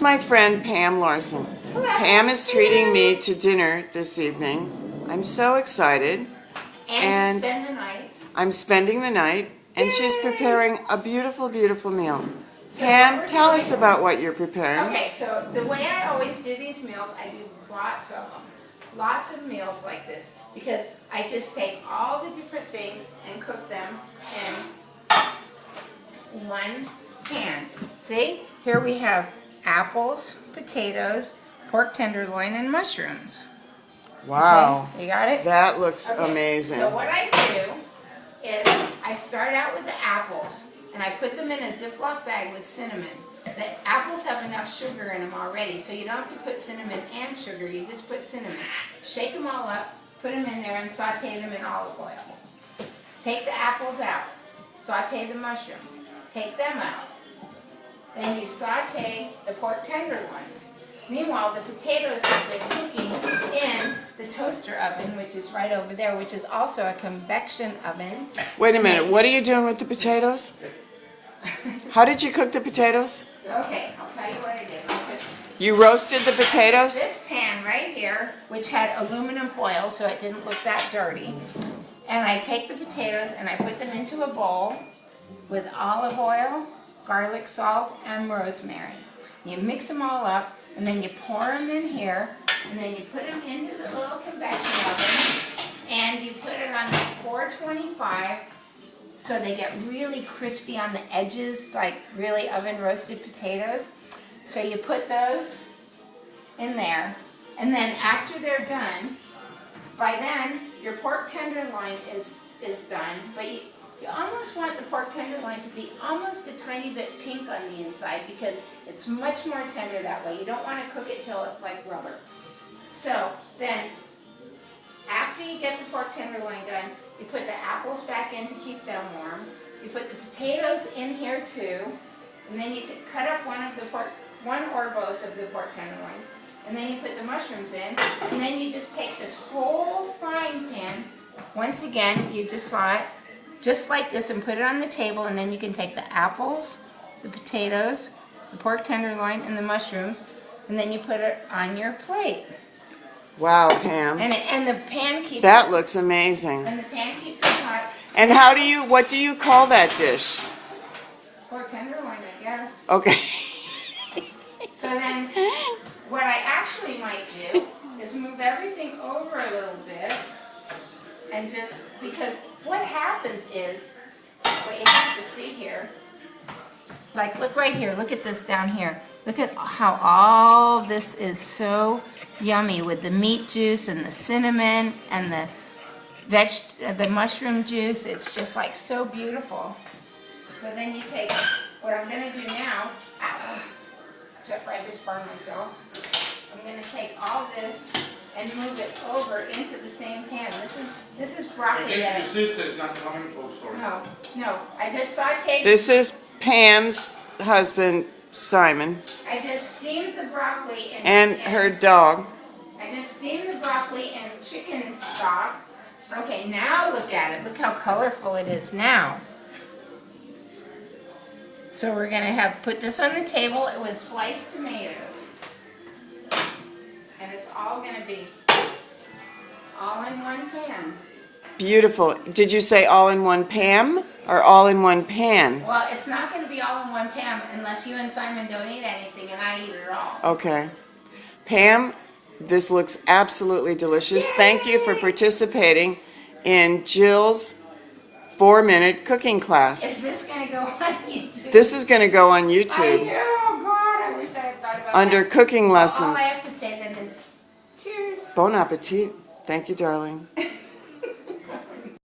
my friend Pam Larson. Pam is treating me to dinner this evening. I'm so excited. And spend the night. I'm spending the night, and she's preparing a beautiful, beautiful meal. Pam, tell us about what you're preparing. Okay, so the way I always do these meals, I do lots of them. Lots of meals like this, because I just take all the different things and cook them in one pan. See, here we have apples, potatoes, pork tenderloin, and mushrooms. Wow. Okay, you got it? That looks amazing. So what I do is I start out with the apples, and I put them in a Ziploc bag with cinnamon. The apples have enough sugar in them already, so you don't have to put cinnamon and sugar, you just put cinnamon. Shake them all up, put them in there, and saute them in olive oil. Take the apples out, saute the mushrooms, take them out. Then you saute the pork tenderloins. Meanwhile, the potatoes have been cooking in the toaster oven, which is right over there, which is also a convection oven. Wait a minute, what are you doing with the potatoes? How did you cook the potatoes? Okay, I'll tell you what I did. You roasted the potatoes? This pan right here, which had aluminum foil so it didn't look that dirty, and I take the potatoes and I put them into a bowl with olive oil, garlic salt, and rosemary. You mix them all up, and then you pour them in here, and then you put them into the little convection oven, and you put it on 425 so they get really crispy on the edges, like really oven roasted potatoes. So you put those in there, and then after they're done, by then your pork tenderloin is done, but you almost want the pork tenderloin to be almost a tiny bit pink on the inside because it's much more tender that way. You don't want to cook it till it's like rubber. So then, after you get the pork tenderloin done, you put the apples back in to keep them warm. You put the potatoes in here too, and then you cut up one or both of the pork tenderloins, and then you put the mushrooms in, and then you just take this whole frying pan. Once again, you just saw it just like this and put it on the table, and then you can take the apples, the potatoes, the pork tenderloin, and the mushrooms, and then you put it on your plate. Wow, Pam. And the pan keeps that looks amazing. And the pan keeps it hot. And what do you call that dish? Pork tenderloin, I guess. Okay. So then, what I actually might do is move everything over a little bit, and just, because what happens is, what you have to see here, like look right here, look at this down here. Look at how all this is so yummy with the meat juice and the cinnamon and the mushroom juice. It's just like so beautiful. So then you take, what I'm going to do now, except I just burned myself, I'm going to take all this and move it over into the same pan. This is broccoli. I guess your sister is not coming. Oh, sorry. No, I just sauteed. This is Pam's husband, Simon. I just steamed the broccoli and her dog. I just steamed the broccoli in chicken stock. Okay, now look at it. Look how colorful it is now. So we're going to put this on the table with sliced tomatoes. And it's all going to be all in one pan. Beautiful. Did you say all in one Pam or all in one pan? Well, it's not going to be all in one pan unless you and Simon don't eat anything and I eat it all. Okay. Pam, this looks absolutely delicious. Yay! Thank you for participating in Jill's 4-minute cooking class. Is this going to go on YouTube? This is going to go on YouTube. I know, God, I wish I had thought about under that. cooking lessons. All I have to say then is cheers. Bon appetit. Thank you, darling.